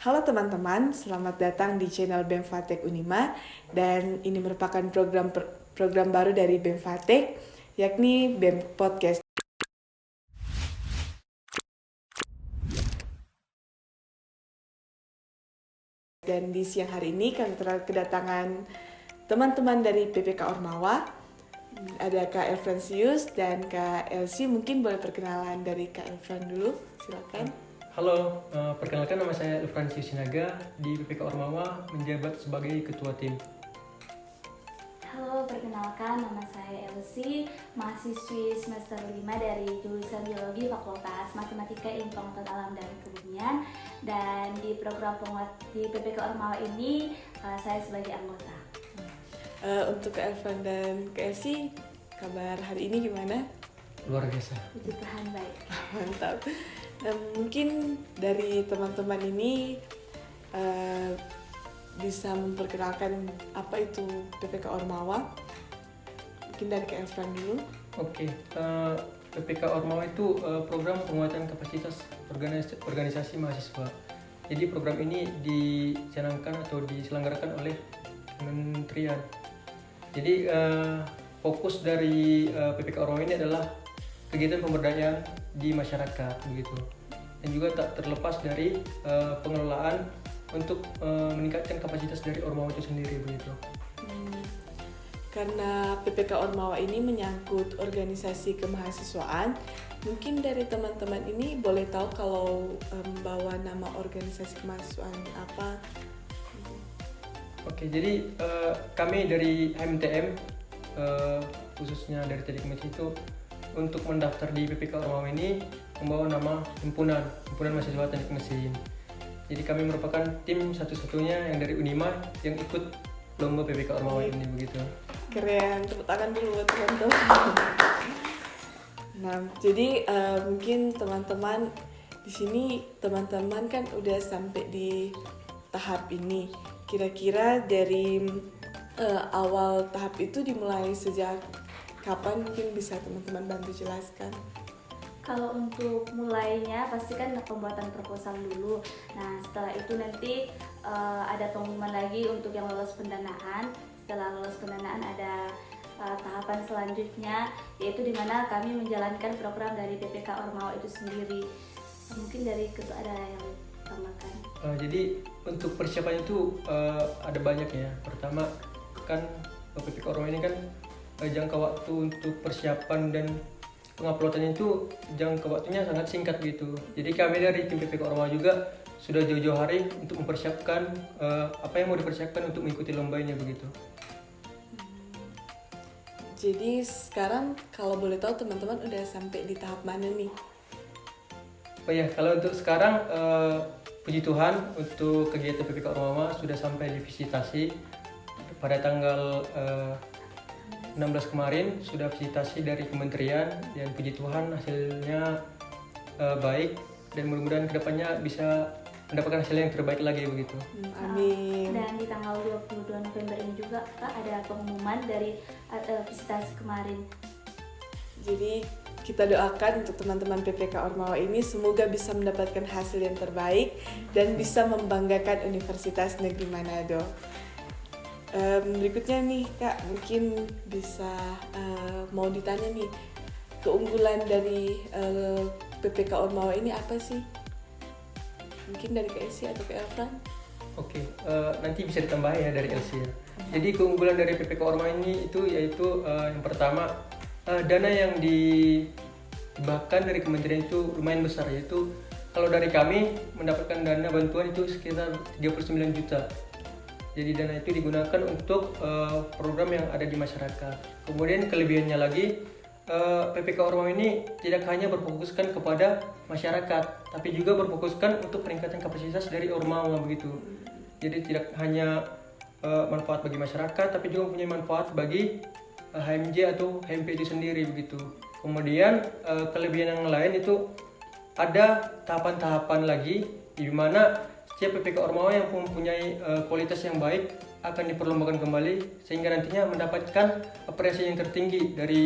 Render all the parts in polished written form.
Halo teman-teman, selamat datang di channel BEM Fatek Unima dan ini merupakan program baru dari BEM Fatek, yakni BEM Podcast. Dan di siang hari ini kami telah kedatangan teman-teman dari PPK Ormawa. Ada Kak Elfransius dan Kak Elsie. Mungkin boleh perkenalan dari Kak Elfran dulu, silakan. Halo, perkenalkan nama saya Elfransius Sinaga, di PPK Ormawa menjabat sebagai ketua tim. Halo, perkenalkan nama saya Elsie, mahasiswi semester 5 dari jurusan Biologi Fakultas Matematika Ilmu Pengetahuan Alam dan Kebumian. Dan di program penguat di PPK Ormawa ini saya sebagai anggota. Untuk Kak Elfran dan Kak Elsie, kabar hari ini gimana? Luar biasa. Puji Tuhan, baik. Mantap. Mungkin dari teman-teman ini bisa memperkenalkan apa itu PPK Ormawa. Mungkin dari Kak Elfran dulu. Oke, PPK Ormawa itu program penguatan kapasitas organisasi mahasiswa. Jadi program ini dicanangkan atau diselenggarakan oleh kementerian. Jadi fokus dari PPK Ormawa ini adalah kegiatan pemberdayaan di masyarakat begitu, dan juga tak terlepas dari pengelolaan untuk meningkatkan kapasitas dari Ormawa itu sendiri begitu. Karena PPK Ormawa ini menyangkut organisasi kemahasiswaan, mungkin dari teman-teman ini boleh tahu kalau membawa nama organisasi kemahasiswaan apa? Oke, jadi kami dari HMTM khususnya dari Teknik Mesin itu untuk mendaftar di PPK Ormawa ini membawa nama Himpunan Mahasiswa Teknik Mesin. Jadi kami merupakan tim satu-satunya yang dari Unima yang ikut lomba PPK Ormawa ini begitu. Keren, tepuk tangan dulu buat teman-teman. Nah, jadi mungkin teman-teman di sini teman-teman kan udah sampai di tahap ini. Kira-kira dari awal tahap itu dimulai sejak kapan, mungkin bisa teman-teman bantu jelaskan? Kalau untuk mulainya pasti kan pembuatan proposal dulu. Nah, setelah itu nanti ada pengumuman lagi untuk yang lolos pendanaan. Setelah lolos pendanaan ada tahapan selanjutnya, yaitu dimana kami menjalankan program dari PPK Ormawa itu sendiri. Mungkin dari ketua ada yang tambahkan. Jadi untuk persiapan itu ada banyak ya. Pertama kan PPK Ormawa ini kan jangka waktu untuk persiapan dan penguploadannya itu jangka waktunya sangat singkat gitu. Jadi kami dari tim PPK Ormawa juga sudah jauh-jauh hari untuk mempersiapkan apa yang mau dipersiapkan untuk mengikuti lomba ini begitu. Jadi sekarang kalau boleh tahu teman-teman udah sampai di tahap mana nih? Oh ya, kalau untuk sekarang puji Tuhan untuk kegiatan PPK Ormawa sudah sampai di visitasi pada tanggal 16 kemarin sudah visitasi dari kementerian, dan puji Tuhan hasilnya baik, dan mudah-mudahan kedepannya bisa mendapatkan hasil yang terbaik lagi begitu. Amin. Dan di tanggal 22 November ini juga Kak ada pengumuman dari visitasi kemarin. Jadi kita doakan untuk teman-teman PPK Ormawa ini semoga bisa mendapatkan hasil yang terbaik dan bisa membanggakan Universitas Negeri Manado. Berikutnya nih Kak, mungkin bisa mau ditanya nih, keunggulan dari PPK Ormawa ini apa sih? Mungkin dari Kak Elsie atau Kak Elfran? Oke, nanti bisa ditambah ya dari Elsie ya. Jadi keunggulan dari PPK Ormawa ini itu yaitu yang pertama, dana yang dibahkan dari kementerian itu lumayan besar, yaitu kalau dari kami mendapatkan dana bantuan itu sekitar 39 juta. Jadi dana itu digunakan untuk program yang ada di masyarakat. Kemudian kelebihannya lagi, PPK Ormawa ini tidak hanya berfokuskan kepada masyarakat, tapi juga berfokuskan untuk peningkatan kapasitas dari Ormawa begitu. Jadi tidak hanya manfaat bagi masyarakat, tapi juga mempunyai manfaat bagi HMJ atau HMP itu sendiri begitu. Kemudian kelebihan yang lain itu ada tahapan-tahapan lagi, di mana setiap PPK Ormawa yang mempunyai kualitas yang baik akan diperlombakan kembali, sehingga nantinya mendapatkan apresiasi yang tertinggi dari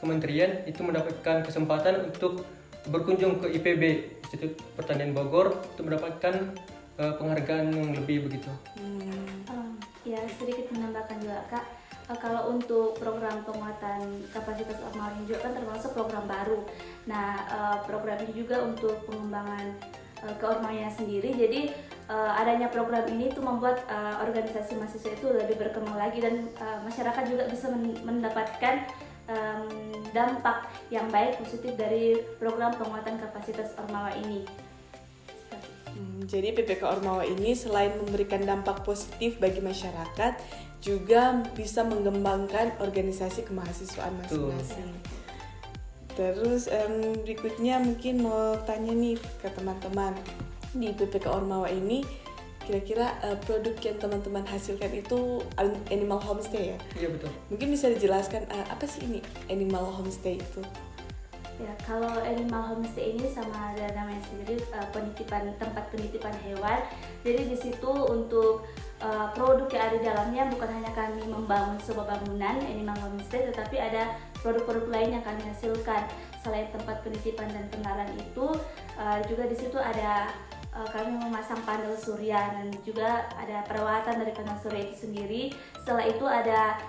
kementerian, itu mendapatkan kesempatan untuk berkunjung ke IPB, Institut Pertanian Bogor, untuk mendapatkan penghargaan yang lebih begitu. Ya sedikit menambahkan juga Kak, kalau untuk program penguatan kapasitas ormawa ini juga kan termasuk program baru. Nah program ini juga untuk pengembangan keormawanya sendiri. Jadi adanya program ini tuh membuat organisasi mahasiswa itu lebih berkembang lagi dan masyarakat juga bisa mendapatkan dampak yang baik positif dari program penguatan kapasitas ormawa ini. Jadi PPK Ormawa ini selain memberikan dampak positif bagi masyarakat, juga bisa mengembangkan organisasi kemahasiswaan masing-masing. Terus berikutnya mungkin mau tanya nih ke teman-teman, di PPK Ormawa ini kira-kira produk yang teman-teman hasilkan itu animal homestay ya? Iya betul. Mungkin bisa dijelaskan apa sih ini animal homestay itu? Ya, kalau animal homestay ini sama ada namanya sendiri, tempat penitipan hewan. Jadi di situ untuk produk yang ada di dalamnya bukan hanya kami membangun sebuah bangunan animal homestay, tetapi ada produk-produk lain yang kami hasilkan. Selain tempat penitipan dan pengarahan itu, juga di situ ada kami memasang panel surya dan juga ada perawatan dari panel surya itu sendiri. Setelah itu ada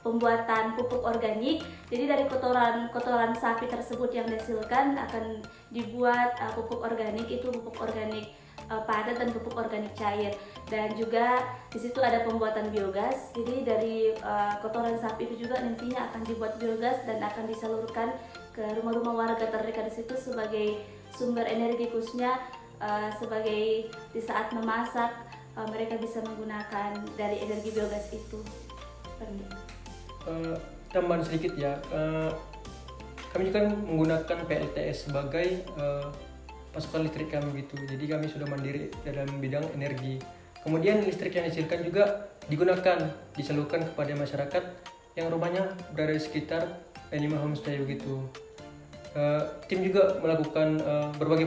pembuatan pupuk organik. Jadi dari kotoran sapi tersebut yang dihasilkan akan dibuat pupuk organik, itu pupuk organik padat dan pupuk organik cair. Dan juga di situ ada pembuatan biogas. Jadi dari kotoran sapi itu juga nantinya akan dibuat biogas dan akan disalurkan ke rumah-rumah warga terdekat di situ sebagai sumber energi, khususnya sebagai di saat memasak mereka bisa menggunakan dari energi biogas itu. Tambahan sedikit ya, kami kan menggunakan PLTS sebagai pasokan listrik kami gitu. Jadi kami sudah mandiri dalam bidang energi. Kemudian listrik yang dihasilkan juga digunakan, disalurkan kepada masyarakat yang rumahnya berada di sekitar animal homestay begitu. Tim juga melakukan berbagai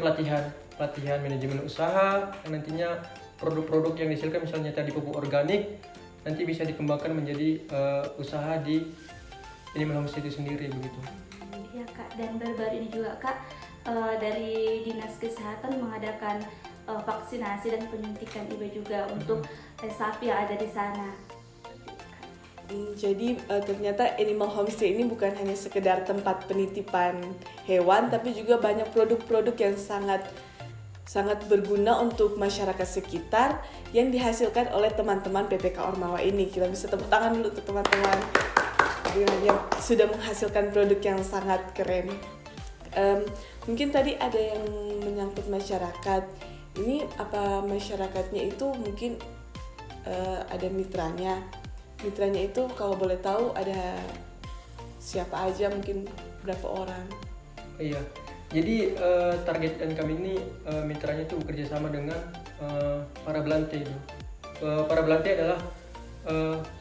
pelatihan manajemen usaha yang nantinya produk-produk yang dihasilkan misalnya tadi pupuk organik nanti bisa dikembangkan menjadi usaha di animal homestay itu sendiri begitu. Iya Kak, dan baru-baru ini juga Kak dari Dinas Kesehatan mengadakan vaksinasi dan penyuntikan IBA juga untuk sapi yang ada di sana. Jadi ternyata animal homestay ini bukan hanya sekedar tempat penitipan hewan, tapi juga banyak produk-produk yang sangat berguna untuk masyarakat sekitar yang dihasilkan oleh teman-teman PPK Ormawa ini. Kita bisa tepuk tangan dulu untuk teman-teman yang sudah menghasilkan produk yang sangat keren. Mungkin tadi ada yang menyangkut masyarakat. Ini apa masyarakatnya itu mungkin ada mitranya. Mitranya itu kalau boleh tahu ada siapa aja, mungkin berapa orang? Iya. Jadi target kami ini mitranya itu bekerja sama dengan para belante itu. Para belante adalah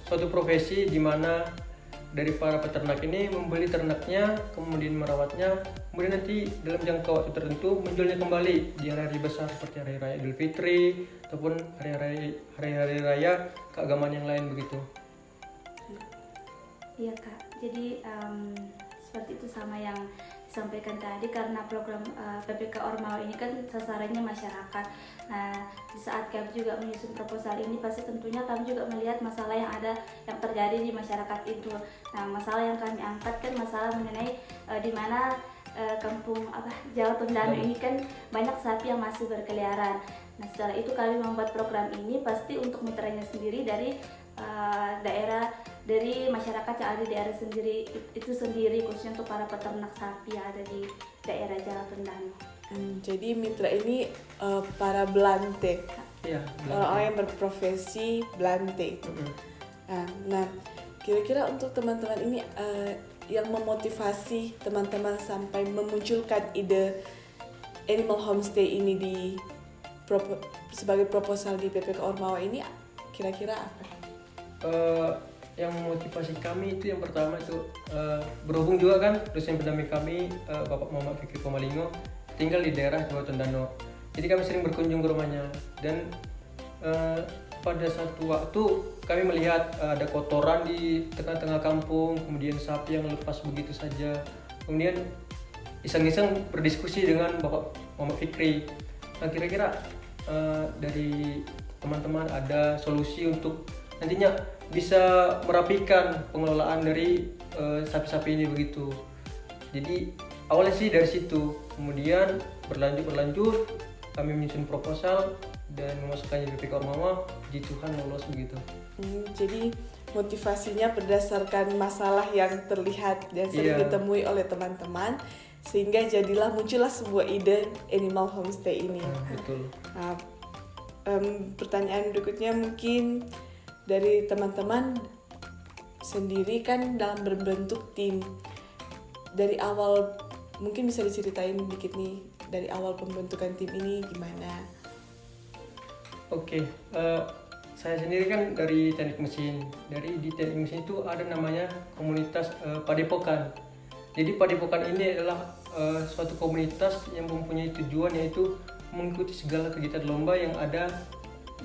suatu profesi di mana dari para peternak ini membeli ternaknya, kemudian merawatnya, kemudian nanti dalam jangka waktu tertentu menjualnya kembali di hari-hari besar seperti hari raya Idul Fitri ataupun hari-hari raya keagamaan yang lain begitu. Iya Kak, jadi seperti itu sama yang disampaikan tadi, karena program PPK Ormawa ini kan sasarannya masyarakat. Nah, di saat kami juga menyusun proposal ini pasti tentunya kami juga melihat masalah yang terjadi di masyarakat itu. Nah, masalah yang kami angkat kan masalah mengenai di mana kampung Jawa Tondano ini kan banyak sapi yang masih berkeliaran. Nah, setelah itu kami membuat program ini pasti untuk mitranya sendiri dari dari masyarakat yang ada di daerah itu sendiri, khususnya untuk para peternak sapi yang ada di daerah Jawa Tondano. Jadi mitra ini para belante, Iya, orang-orang yang berprofesi belante itu. Nah, kira-kira untuk teman-teman ini yang memotivasi teman-teman sampai memunculkan ide animal homestay ini sebagai proposal di PPK Ormawa ini, kira-kira apa? Yang memotivasi kami itu yang pertama itu berhubung juga kan dosen pendamping kami Bapak Muhammad Fikri Pomalingo tinggal di daerah Jawa Tondano. Jadi kami sering berkunjung ke rumahnya dan pada satu waktu kami melihat ada kotoran di tengah-tengah kampung, kemudian sapi yang lepas begitu saja. Kemudian iseng-iseng berdiskusi dengan Bapak Muhammad Fikri. Nah, kira-kira dari teman-teman ada solusi untuk nantinya bisa merapikan pengelolaan dari sapi-sapi ini begitu. Jadi awalnya sih dari situ, kemudian berlanjut kami menyusun proposal dan memasukkannya di PPK Ormawa, puji Tuhan lolos begitu. Jadi motivasinya berdasarkan masalah yang terlihat dan sering ditemui oleh teman-teman, sehingga muncullah sebuah ide animal homestay ini. Betul. Nah, pertanyaan berikutnya mungkin dari teman-teman sendiri kan dalam berbentuk tim. Dari awal mungkin bisa diceritain dikit nih, dari awal pembentukan tim ini gimana? Oke, saya sendiri kan dari teknik mesin. Di teknik mesin itu ada namanya komunitas Padepokan. Jadi Padepokan ini adalah suatu komunitas yang mempunyai tujuan yaitu mengikuti segala kegiatan lomba yang ada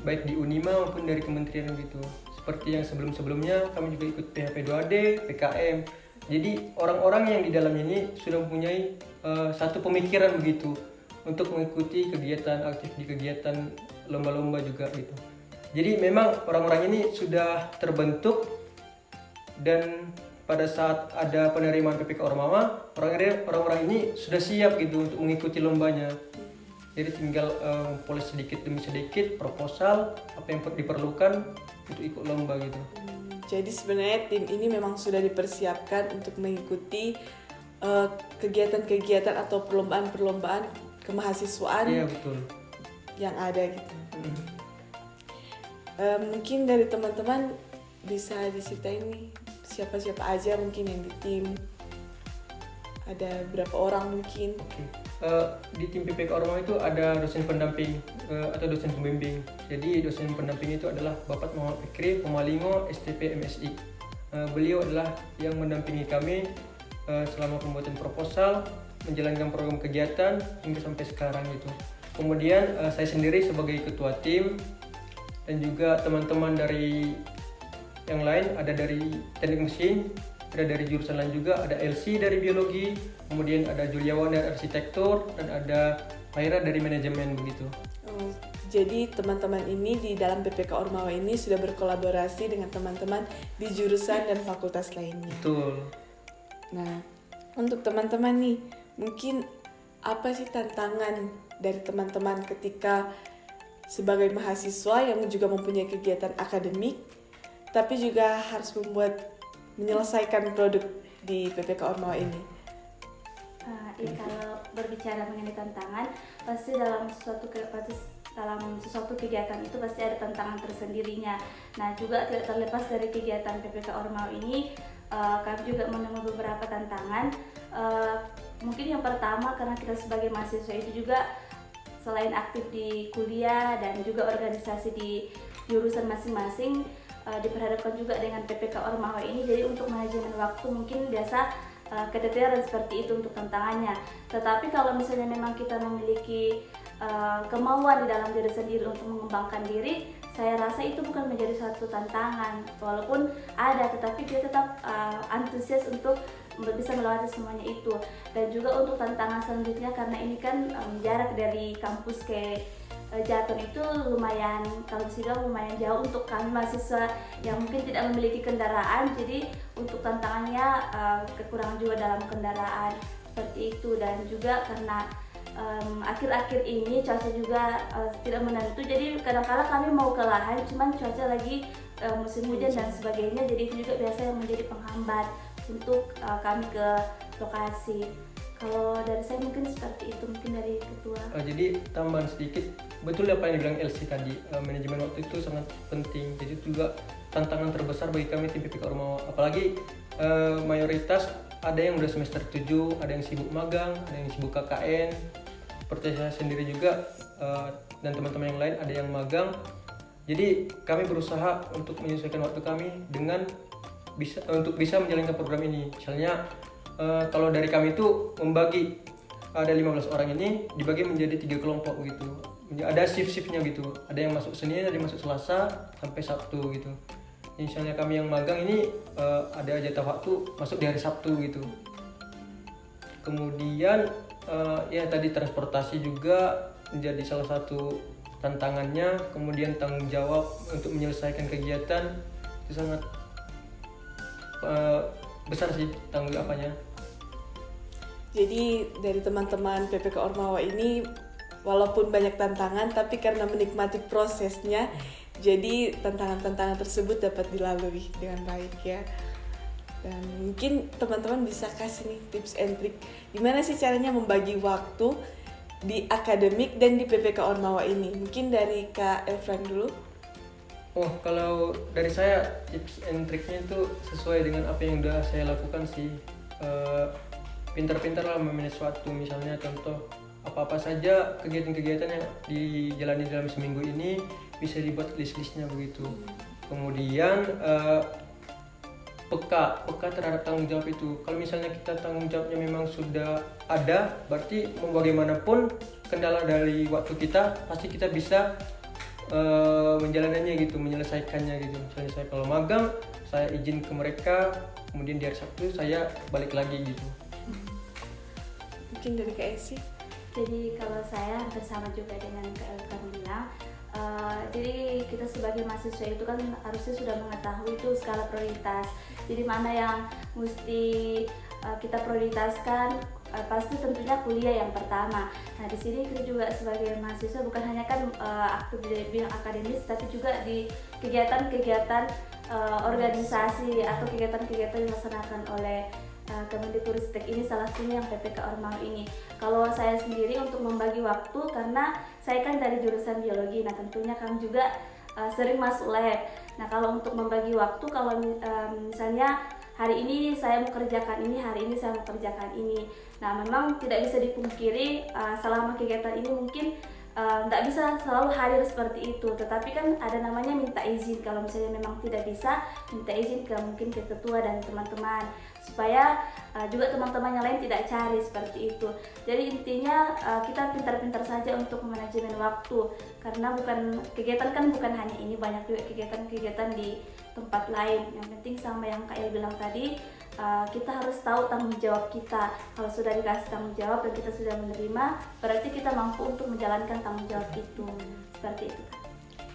baik di Unima maupun dari kementerian gitu. Seperti yang sebelum-sebelumnya kami juga ikut PHP 2AD, PKM. Jadi orang-orang yang di dalam ini sudah mempunyai satu pemikiran begitu untuk mengikuti kegiatan aktif di kegiatan lomba-lomba juga gitu. Jadi memang orang-orang ini sudah terbentuk, dan pada saat ada penerimaan PPK Ormawa, orang-orang ini sudah siap gitu untuk mengikuti lombanya. Jadi tinggal polis sedikit demi sedikit proposal apa yang diperlukan untuk ikut lomba gitu. Jadi sebenarnya tim ini memang sudah dipersiapkan untuk mengikuti kegiatan-kegiatan atau perlombaan-perlombaan kemahasiswaan. Iya, betul. Yang ada gitu. Mungkin dari teman-teman bisa diceritain nih siapa-siapa aja mungkin yang di tim. Ada berapa orang mungkin? Di tim PPK Ormawa itu ada dosen pendamping atau dosen pembimbing. Jadi dosen pendamping itu adalah Bapak Muhammad Fikri Pemalingo STP MSI. Beliau adalah yang mendampingi kami selama pembuatan proposal, menjalankan program kegiatan hingga sampai sekarang gitu. Kemudian saya sendiri sebagai ketua tim, dan juga teman-teman dari yang lain, ada dari teknik mesin, ada dari jurusan lain juga, ada LC dari biologi, kemudian ada Juliawan dari arsitektur, dan ada Maira dari manajemen begitu. Jadi teman-teman ini di dalam PPK Ormawa ini sudah berkolaborasi dengan teman-teman di jurusan dan fakultas lainnya. Betul. Nah, untuk teman-teman nih, mungkin apa sih tantangan dari teman-teman ketika sebagai mahasiswa yang juga mempunyai kegiatan akademik, tapi juga harus menyelesaikan produk di PPK Ormawa ini? Kalau berbicara mengenai tantangan, pasti dalam sesuatu kegiatan itu pasti ada tantangan tersendirinya. Nah, juga tidak terlepas dari kegiatan PPK Ormawa ini, kami juga menemui beberapa tantangan. Mungkin yang pertama, karena kita sebagai mahasiswa itu juga selain aktif di kuliah dan juga organisasi di jurusan masing-masing, diperhadapkan juga dengan PPK Ormawa ini. Jadi untuk manajemen waktu mungkin biasa keteteran seperti itu untuk tantangannya. Tetapi kalau misalnya memang kita memiliki kemauan di dalam diri sendiri untuk mengembangkan diri, saya rasa itu bukan menjadi suatu tantangan. Walaupun ada, tetapi dia tetap antusias untuk bisa melewati semuanya itu. Dan juga untuk tantangan selanjutnya, karena ini kan jarak dari kampus ke Jateng itu lumayan, kalau bisa lumayan jauh untuk kami mahasiswa yang mungkin tidak memiliki kendaraan. Jadi untuk tantangannya kekurangan juga dalam kendaraan seperti itu. Dan juga karena akhir-akhir ini cuaca juga tidak menentu, jadi kadang-kadang kami mau ke lahan, cuman cuaca lagi musim hujan dan sebagainya, jadi itu juga biasa yang menjadi penghambat untuk kami ke lokasi. Kalau dari saya mungkin seperti itu, mungkin dari ketua. Jadi tambahan sedikit, betul apa yang dibilang LC tadi, manajemen waktu itu sangat penting. Jadi itu juga tantangan terbesar bagi kami tim PPK Ormawa. Apalagi mayoritas ada yang udah semester 7, ada yang sibuk magang, ada yang sibuk KKN. Seperti saya sendiri juga dan teman-teman yang lain ada yang magang. Jadi kami berusaha untuk menyesuaikan waktu kami dengan untuk bisa menjalankan program ini. Misalnya kalau dari kami itu membagi, ada 15 orang ini dibagi menjadi 3 kelompok gitu. Ada shift-shiftnya gitu. Ada yang masuk Senin, ada yang masuk Selasa sampai Sabtu gitu. Misalnya kami yang magang ini ada jatah waktu masuk di hari Sabtu gitu. Kemudian ya tadi transportasi juga menjadi salah satu tantangannya, kemudian tanggung jawab untuk menyelesaikan kegiatan itu sangat besar sih tanggung jawabnya. Jadi dari teman-teman PPK Ormawa ini walaupun banyak tantangan tapi karena menikmati prosesnya, jadi tantangan-tantangan tersebut dapat dilalui dengan baik ya. Dan mungkin teman-teman bisa kasih nih tips and trick gimana sih caranya membagi waktu di akademik dan di PPK Ormawa ini. Mungkin dari Kak Elfran dulu. Oh, kalau dari saya tips and triknya itu sesuai dengan apa yang udah saya lakukan sih. Pintar-pintar lah memanage waktu, misalnya contoh apa-apa saja kegiatan-kegiatan yang dijalani dalam seminggu ini bisa dibuat list-listnya begitu. Kemudian peka terhadap tanggung jawab itu. Kalau misalnya kita tanggung jawabnya memang sudah ada, berarti mau bagaimanapun kendala dari waktu kita pasti kita bisa menjalanannya gitu, menyelesaikannya gitu. Misalnya saya kalau magang, saya izin ke mereka, kemudian di hari Sabtu saya balik lagi gitu. Mungkin dari Kak Esi. Jadi kalau saya bersama juga dengan Kak Elkan bilang, jadi kita sebagai mahasiswa itu kan harusnya sudah mengetahui itu skala prioritas. Jadi mana yang mesti kita prioritaskan, pasti tentunya kuliah yang pertama. Nah di sini kita juga sebagai mahasiswa bukan hanya kan aktif di bidang akademis, tapi juga di kegiatan-kegiatan organisasi atau kegiatan-kegiatan yang dilaksanakan oleh Kemendikbudristek ini, salah satunya yang PPK Ormawa ini. Kalau saya sendiri untuk membagi waktu, karena saya kan dari jurusan biologi, nah tentunya kami juga sering masuk lab. Nah kalau untuk membagi waktu, kalau misalnya hari ini saya mau kerjakan ini, hari ini saya mau kerjakan ini. Nah memang tidak bisa dipungkiri selama kegiatan ini mungkin tidak bisa selalu hadir seperti itu, tetapi kan ada namanya minta izin. Kalau misalnya memang tidak bisa, minta izin ke mungkin ke ketua dan teman-teman, supaya juga teman-teman yang lain tidak cari seperti itu. Jadi intinya kita pintar-pintar saja untuk manajemen waktu, karena kegiatan kan bukan hanya ini, banyak juga kegiatan-kegiatan di tempat lain. Yang penting sama yang Kak El bilang tadi, kita harus tahu tanggung jawab kita. Kalau sudah dikasih tanggung jawab dan kita sudah menerima, berarti kita mampu untuk menjalankan tanggung jawab itu. Seperti itu.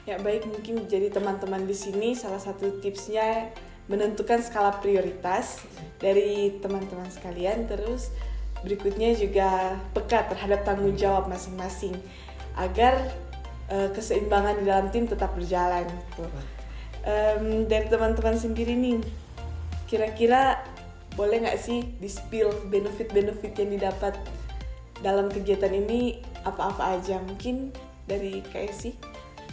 Ya baik, mungkin jadi teman-teman di sini salah satu tipsnya menentukan skala prioritas dari teman-teman sekalian. Terus berikutnya juga peka terhadap tanggung jawab masing-masing agar keseimbangan di dalam tim tetap berjalan gitu. Dari teman-teman sendiri nih, kira-kira boleh nggak sih di-spill benefit-benefit yang didapat dalam kegiatan ini apa-apa aja? Mungkin dari Kak Esi.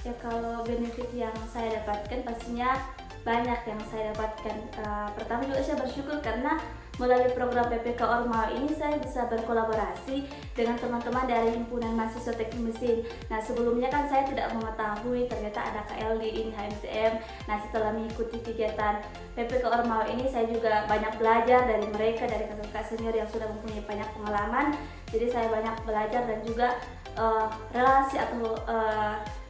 Ya kalau benefit yang saya dapatkan pastinya banyak yang saya dapatkan. Pertama juga saya bersyukur karena melalui program PPK Ormawa ini saya bisa berkolaborasi dengan teman-teman dari Himpunan Mahasiswa Teknik Mesin. Nah sebelumnya kan saya tidak mengetahui ternyata ada KLD ini HMTM. Nah setelah mengikuti kegiatan PPK Ormawa ini saya juga banyak belajar dari mereka, dari kakak-kakak senior yang sudah mempunyai banyak pengalaman. Jadi saya banyak belajar dan juga relasi atau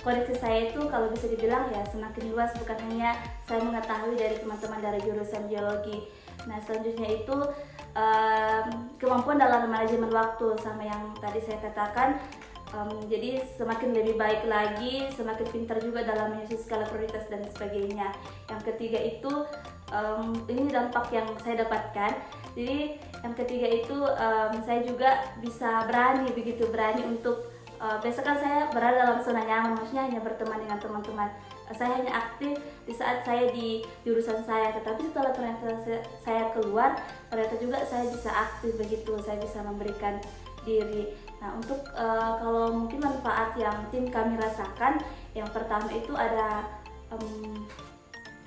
koneksi saya itu kalau bisa dibilang ya semakin luas, bukan hanya saya mengetahui dari teman-teman dari jurusan biologi. Nah selanjutnya itu kemampuan dalam manajemen waktu sama yang tadi saya katakan, jadi semakin lebih baik lagi, semakin pintar juga dalam menyusun skala prioritas dan sebagainya. Yang ketiga itu ini dampak yang saya dapatkan. Jadi yang ketiga itu saya juga bisa berani untuk biasa kan saya berada dalam zona nyaman, maksudnya hanya berteman dengan teman-teman. Saya hanya aktif di saat saya di jurusan saya, tetapi setelah ternyata saya keluar, ternyata juga saya bisa aktif begitu, saya bisa memberikan diri. Nah untuk kalau mungkin manfaat yang tim kami rasakan, yang pertama itu ada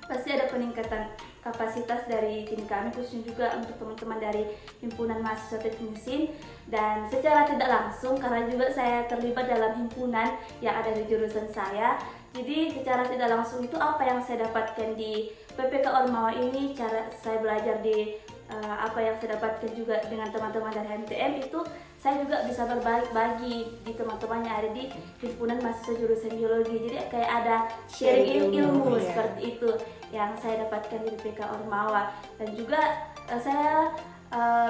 pasti ada peningkatan kapasitas dari tim kami, khususnya juga untuk teman-teman dari Himpunan Mahasiswa Teknik Mesin. Dan secara tidak langsung, karena juga saya terlibat dalam himpunan yang ada di jurusan saya, jadi secara tidak langsung itu apa yang saya dapatkan di PPK Ormawa ini, cara saya belajar di apa yang saya dapatkan juga dengan teman-teman dari HMTM itu, saya juga bisa berbagi di teman-teman yang ada di Himpunan Mahasiswa Jurusan Biologi. Jadi kayak ada sharing ilmu ya. Seperti itu yang saya dapatkan di PPK Ormawa. Dan juga saya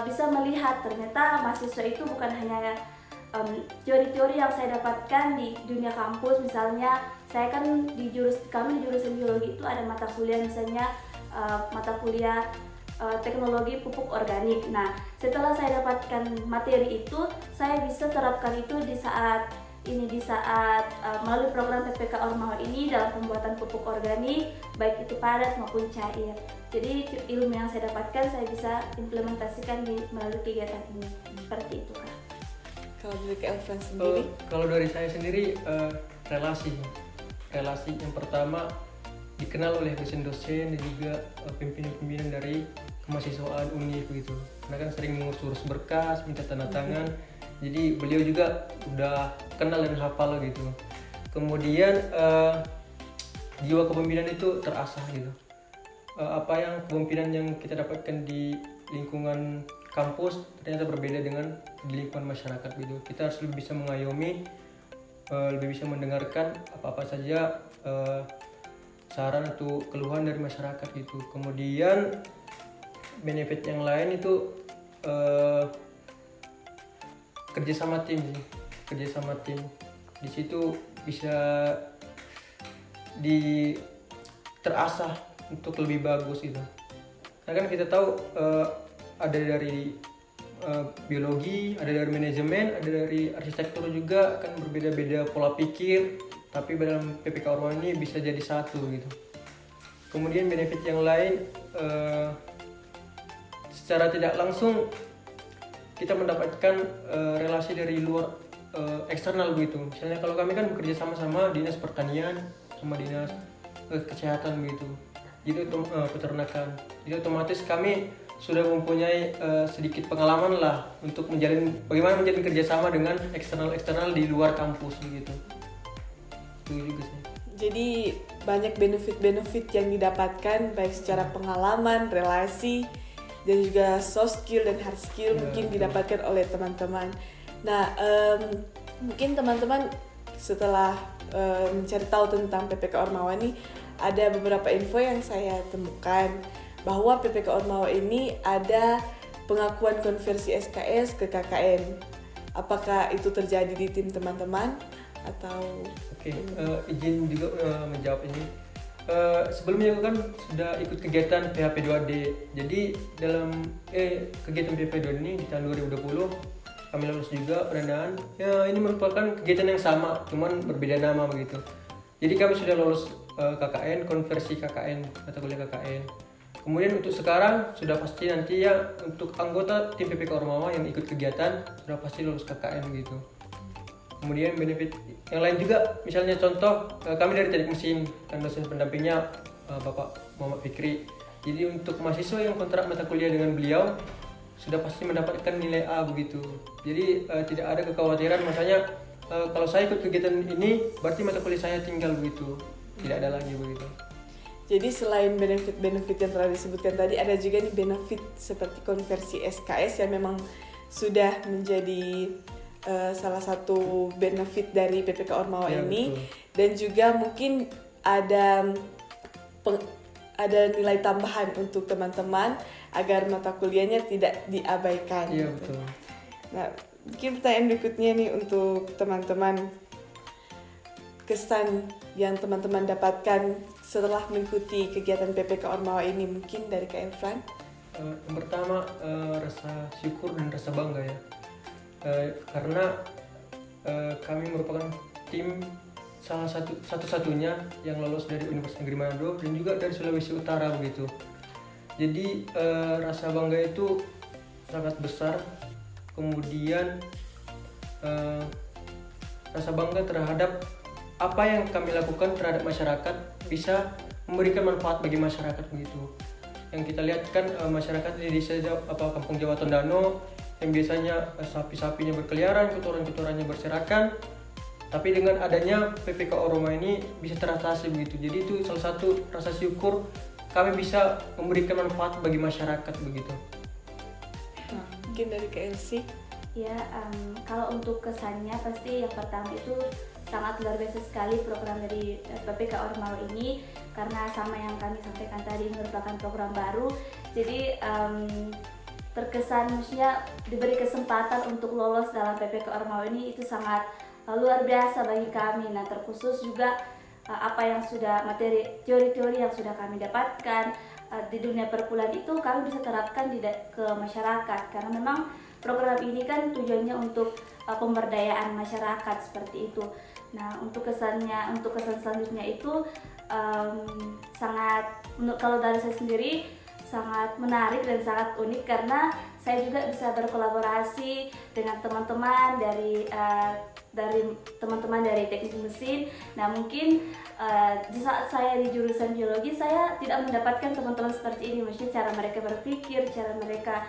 bisa melihat ternyata mahasiswa itu bukan hanya teori-teori yang saya dapatkan di dunia kampus. Misalnya saya kan kami di jurusan biologi itu ada mata kuliah misalnya mata kuliah teknologi pupuk organik. Nah, setelah saya dapatkan materi itu, saya bisa terapkan itu di saat melalui program PPK Ormawa ini dalam pembuatan pupuk organik, baik itu padat maupun cair. Jadi ilmu yang saya dapatkan saya bisa implementasikan melalui kegiatan ini. Seperti itu, Kak. Kalau dari Kak Elfriend sendiri? Kalau dari saya sendiri relasi yang pertama dikenal oleh dosen-dosen dan juga pimpinan-pimpinan dari kemahasiswaan UNIF gitu. Karena kan sering mengurus berkas, minta tanda tangan. Jadi beliau juga udah kenal dan hafal gitu. Kemudian jiwa kepemimpinan itu terasah gitu. Kepemimpinan yang kita dapatkan di lingkungan kampus ternyata berbeda dengan di lingkungan masyarakat gitu. Kita harus lebih bisa mengayomi, lebih bisa mendengarkan apa-apa saja saran atau keluhan dari masyarakat gitu. Kemudian benefit yang lain itu kerjasama tim. Di situ bisa terasah untuk lebih bagus gitu. Karena kan kita tahu ada dari biologi, ada dari manajemen, ada dari arsitektur juga, kan berbeda-beda pola pikir, tapi dalam PPK Ormawa ini bisa jadi satu gitu. Kemudian benefit yang lain, secara tidak langsung kita mendapatkan relasi dari luar eksternal begitu. Misalnya kalau kami kan bekerja sama dinas pertanian, sama dinas kesehatan begitu. Jadi peternakan. Jadi otomatis kami sudah mempunyai sedikit pengalaman lah untuk bagaimana menjalin kerjasama dengan eksternal di luar kampus begitu. Itu juga sih. Jadi banyak benefit yang didapatkan baik secara pengalaman, relasi, dan juga soft skill dan hard skill mungkin didapatkan oleh teman-teman. Nah, mungkin teman-teman setelah mencari tahu tentang PPK Ormawa ini, ada beberapa info yang saya temukan bahwa PPK Ormawa ini ada pengakuan konversi SKS ke KKN. Apakah itu terjadi di tim teman-teman atau? Oke, izin juga menjawab ini. Sebelumnya aku kan sudah ikut kegiatan PHP2D. Jadi dalam kegiatan PHP2D ini di tahun 2020 kami lulus juga pendanaan. Ya, ini merupakan kegiatan yang sama, cuman berbeda nama begitu. Jadi kami sudah lulus KKN, konversi KKN, mata kuliah KKN. Kemudian untuk sekarang sudah pasti nanti ya untuk anggota tim PPK Ormawa yang ikut kegiatan sudah pasti lulus KKN gitu. Kemudian benefit yang lain juga, misalnya contoh kami dari teknik mesin dan dosen pendampingnya Bapak Muhammad Fikri. Jadi untuk mahasiswa yang kontrak mata kuliah dengan beliau sudah pasti mendapatkan nilai A begitu. Jadi tidak ada kekhawatiran masanya kalau saya ikut kegiatan ini berarti mata kuliah saya tinggal begitu. Tidak ada lagi begitu. Jadi selain benefit yang telah disebutkan tadi, ada juga nih benefit seperti konversi SKS yang memang sudah menjadi salah satu benefit dari PPK Ormawa ini. Betul. Dan juga mungkin ada nilai tambahan untuk teman-teman agar mata kuliahnya tidak diabaikan. Iya, betul. Nah, mungkin pertanyaan berikutnya nih untuk teman-teman, kesan yang teman-teman dapatkan setelah mengikuti kegiatan PPK Ormawa ini, mungkin dari Kak Elfriend? Yang pertama rasa syukur dan rasa bangga ya. Karena kami merupakan tim salah satu-satunya yang lolos dari Universitas Negeri Manado dan juga dari Sulawesi Utara begitu. Jadi rasa bangga itu sangat besar. Kemudian rasa bangga terhadap apa yang kami lakukan terhadap masyarakat bisa memberikan manfaat bagi masyarakat begitu. Yang kita lihat kan masyarakat di desa Kampung Jawa Tondano yang biasanya sapi-sapinya berkeliaran, kotoran-kotorannya berserakan, tapi dengan adanya PPK Ormawa ini bisa teratasi begitu. Jadi itu salah satu rasa syukur kami bisa memberikan manfaat bagi masyarakat begitu. Mungkin dari KLC? Ya, kalau untuk kesannya pasti yang pertama itu sangat luar biasa sekali program dari PPK Ormawa ini, karena sama yang kami sampaikan tadi merupakan program baru. Jadi terkesan, maksudnya diberi kesempatan untuk lolos dalam PPK Ormawa ini itu sangat luar biasa bagi kami. Nah, terkhusus juga apa yang sudah materi teori-teori yang sudah kami dapatkan di dunia perkuliahan itu kami bisa terapkan ke masyarakat, karena memang program ini kan tujuannya untuk pemberdayaan masyarakat seperti itu. Nah, untuk kesan selanjutnya itu sangat, kalau dari saya sendiri sangat menarik dan sangat unik, karena saya juga bisa berkolaborasi dengan teman-teman dari teman-teman dari teknik mesin. Nah, mungkin di saat saya di jurusan biologi saya tidak mendapatkan teman-teman seperti ini. Maksudnya cara mereka berpikir, cara mereka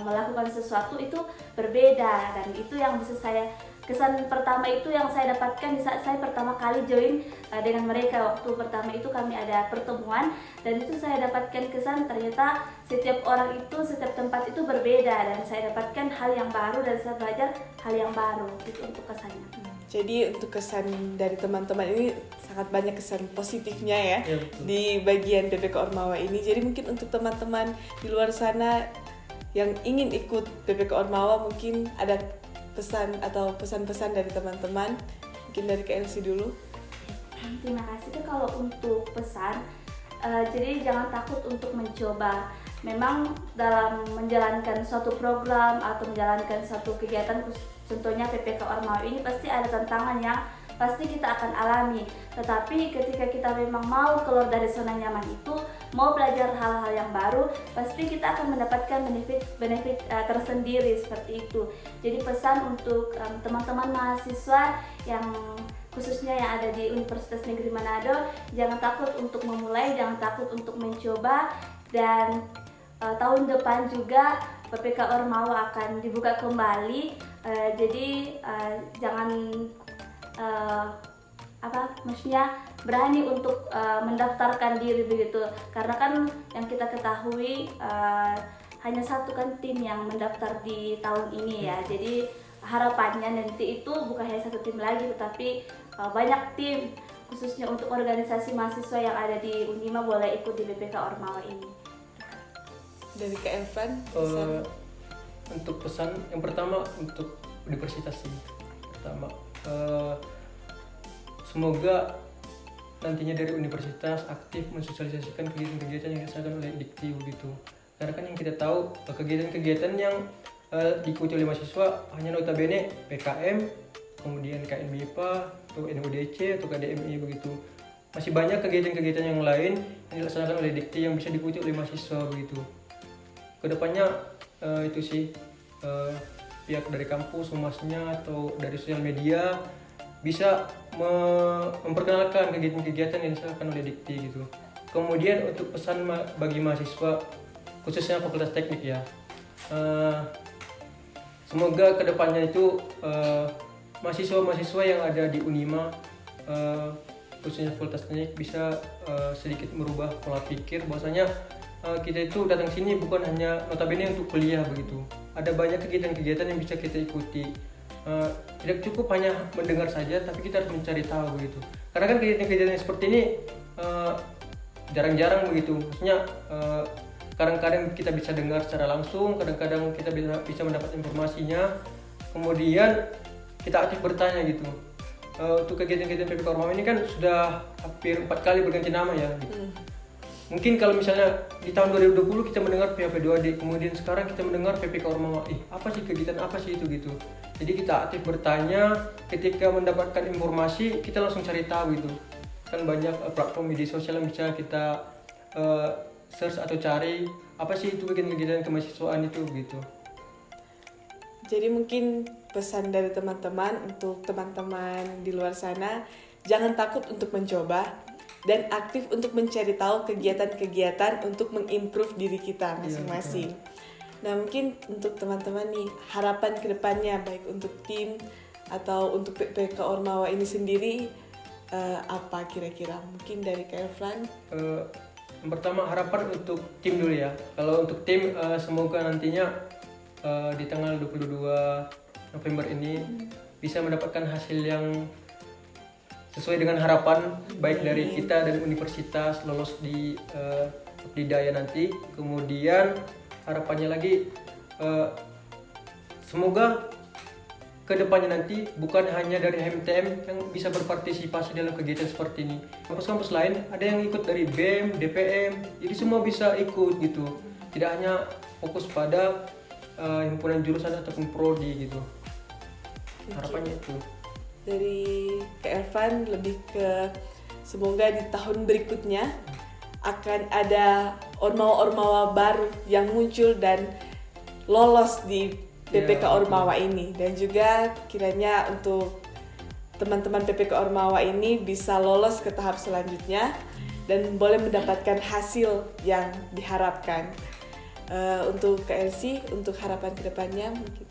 melakukan sesuatu itu berbeda, dan itu yang bisa saya, kesan pertama itu yang saya dapatkan di saat saya pertama kali join dengan mereka. Waktu pertama itu kami ada pertemuan, dan itu saya dapatkan kesan ternyata setiap orang itu, setiap tempat itu berbeda, dan saya dapatkan hal yang baru dan saya belajar hal yang baru. Itu untuk kesannya. Jadi untuk kesan dari teman-teman ini sangat banyak kesan positifnya ya, di bagian PPK Ormawa ini. Jadi mungkin untuk teman-teman di luar sana yang ingin ikut PPK Ormawa, mungkin ada pesan atau pesan-pesan dari teman-teman. Mungkin dari Kak Elsie dulu. Terima kasih. Kalau untuk pesan, jadi jangan takut untuk mencoba. Memang dalam menjalankan suatu program atau menjalankan suatu kegiatan, contohnya PPK Ormawa ini, pasti ada tantangan yang pasti kita akan alami. Tetapi ketika kita memang mau keluar dari zona nyaman itu, mau belajar hal-hal yang baru, pasti kita akan mendapatkan benefit tersendiri seperti itu. Jadi pesan untuk teman-teman mahasiswa yang khususnya yang ada di Universitas Negeri Manado, jangan takut untuk memulai, jangan takut untuk mencoba, dan tahun depan juga PPK Ormawa akan dibuka kembali. Jadi jangan maksudnya berani untuk mendaftarkan diri begitu, karena kan yang kita ketahui hanya satu kan tim yang mendaftar di tahun ini ya. Jadi harapannya nanti itu bukan hanya satu tim lagi, tetapi banyak tim, khususnya untuk organisasi mahasiswa yang ada di Unima boleh ikut di PPK Ormawa ini. Dari Kak Elvan, untuk pesan yang pertama untuk universitas sih. Pertama, semoga nantinya dari universitas aktif mensosialisasikan kegiatan-kegiatan yang dilaksanakan oleh Dikti begitu. Karena kan yang kita tahu kegiatan-kegiatan yang diikuti oleh mahasiswa hanya notabene PKM, kemudian KNBIPA, atau NUDC, atau KDMI begitu. Masih banyak kegiatan-kegiatan yang lain yang dilaksanakan oleh Dikti yang bisa diikuti oleh mahasiswa begitu. Kedepannya itu sih pihak dari kampus, humasnya, atau dari sosial media bisa memperkenalkan kegiatan-kegiatan yang dilaksanakan oleh Dikti gitu. Kemudian untuk pesan bagi mahasiswa, khususnya Fakultas Teknik ya, semoga kedepannya itu mahasiswa-mahasiswa yang ada di Unima, khususnya Fakultas Teknik, bisa sedikit merubah pola pikir bahwasanya kita itu datang sini bukan hanya notabene untuk kuliah begitu. Ada banyak kegiatan-kegiatan yang bisa kita ikuti. Tidak cukup hanya mendengar saja, tapi kita harus mencari tahu begitu. Karena kan kegiatan-kegiatan seperti ini jarang-jarang begitu. Maksudnya kadang-kadang kita bisa dengar secara langsung, kadang-kadang kita bisa mendapat informasinya, kemudian kita aktif bertanya gitu. Untuk kegiatan-kegiatan PPK Ormawa ini kan sudah hampir 4 kali berganti nama ya gitu. Mungkin kalau misalnya di tahun 2020 kita mendengar PAP2D, kemudian sekarang kita mendengar PPK Ormawa, apa sih kegiatan apa sih itu gitu. Jadi kita aktif bertanya, ketika mendapatkan informasi kita langsung cari tahu gitu. Kan banyak platform media sosial yang bisa kita search atau cari apa sih itu kegiatan kemahasiswaan itu gitu. Jadi mungkin pesan dari teman-teman untuk teman-teman di luar sana, jangan takut untuk mencoba dan aktif untuk mencari tahu kegiatan-kegiatan untuk mengimprove diri kita masing-masing. Nah, mungkin untuk teman-teman nih, harapan kedepannya baik untuk tim atau untuk PPK Ormawa ini sendiri apa kira-kira? Mungkin dari Kak Elvan? Yang pertama harapan untuk tim dulu ya. Kalau untuk tim semoga nantinya di tanggal 22 November ini bisa mendapatkan hasil yang sesuai dengan harapan, baik dari kita dan universitas lolos di Daya nanti. Kemudian harapannya lagi semoga kedepannya nanti bukan hanya dari HMTM yang bisa berpartisipasi dalam kegiatan seperti ini. Kampus-kampus lain ada yang ikut dari BEM, DPM, jadi semua bisa ikut gitu. Tidak hanya fokus pada himpunan jurusan ataupun prodi gitu. Harapannya itu. Dari Kak Elvan lebih ke semoga di tahun berikutnya akan ada ormawa-ormawa baru yang muncul dan lolos di PPK Ormawa ini, dan juga kiranya untuk teman-teman PPK Ormawa ini bisa lolos ke tahap selanjutnya dan boleh mendapatkan hasil yang diharapkan. Untuk KLC, untuk harapan kedepannya mungkin?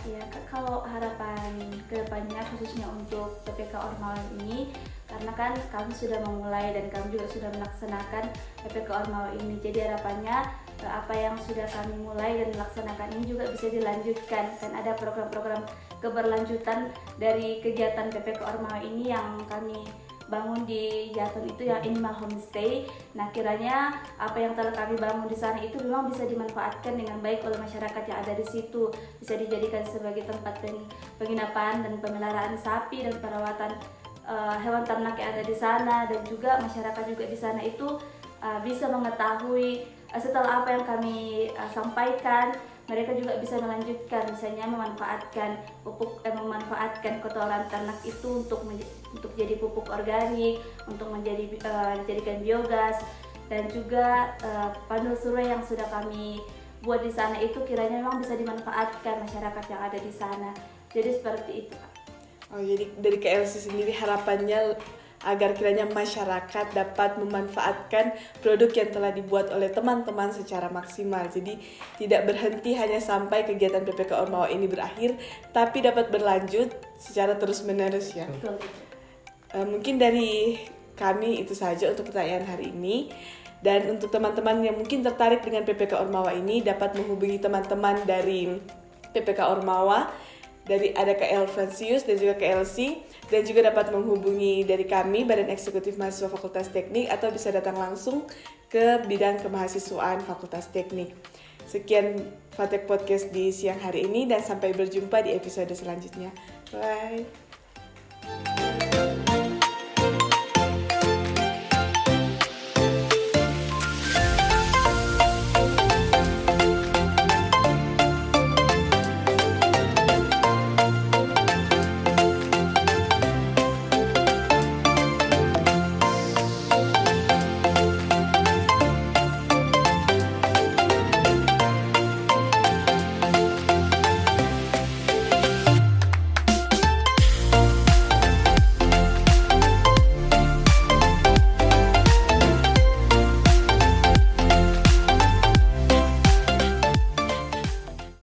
Ya, kalau harapan kedepannya khususnya untuk PPK Ormawa ini, karena kan kami sudah memulai dan kami juga sudah melaksanakan PPK Ormawa ini, jadi harapannya apa yang sudah kami mulai dan melaksanakan ini juga bisa dilanjutkan, kan ada program-program keberlanjutan dari kegiatan PPK Ormawa ini yang kami bangun di Jatun itu, yang Animal Homestay. Nah, kiranya apa yang telah kami bangun di sana itu memang bisa dimanfaatkan dengan baik oleh masyarakat yang ada di situ, bisa dijadikan sebagai tempat penginapan dan pemeliharaan sapi dan perawatan hewan ternak yang ada di sana, dan juga masyarakat juga di sana itu bisa mengetahui setelah apa yang kami sampaikan, mereka juga bisa melanjutkan, misalnya memanfaatkan memanfaatkan kotoran ternak itu untuk jadi pupuk organik, untuk dijadikan biogas, dan juga panel survei yang sudah kami buat di sana itu kiranya memang bisa dimanfaatkan masyarakat yang ada di sana. Jadi seperti itu, Pak. Oh, jadi dari KLC sendiri harapannya agar kiranya masyarakat dapat memanfaatkan produk yang telah dibuat oleh teman-teman secara maksimal. Jadi tidak berhenti hanya sampai kegiatan PPK Ormawa ini berakhir, tapi dapat berlanjut secara terus-menerus ya. Betul. Mungkin dari kami itu saja untuk pertanyaan hari ini. Dan untuk teman-teman yang mungkin tertarik dengan PPK Ormawa ini dapat menghubungi teman-teman dari PPK Ormawa, dari ada KL Fransius dan juga KLC, dan juga dapat menghubungi dari kami Badan Eksekutif Mahasiswa Fakultas Teknik, atau bisa datang langsung ke bidang kemahasiswaan Fakultas Teknik. Sekian Fatek Podcast di siang hari ini, dan sampai berjumpa di episode selanjutnya. Bye.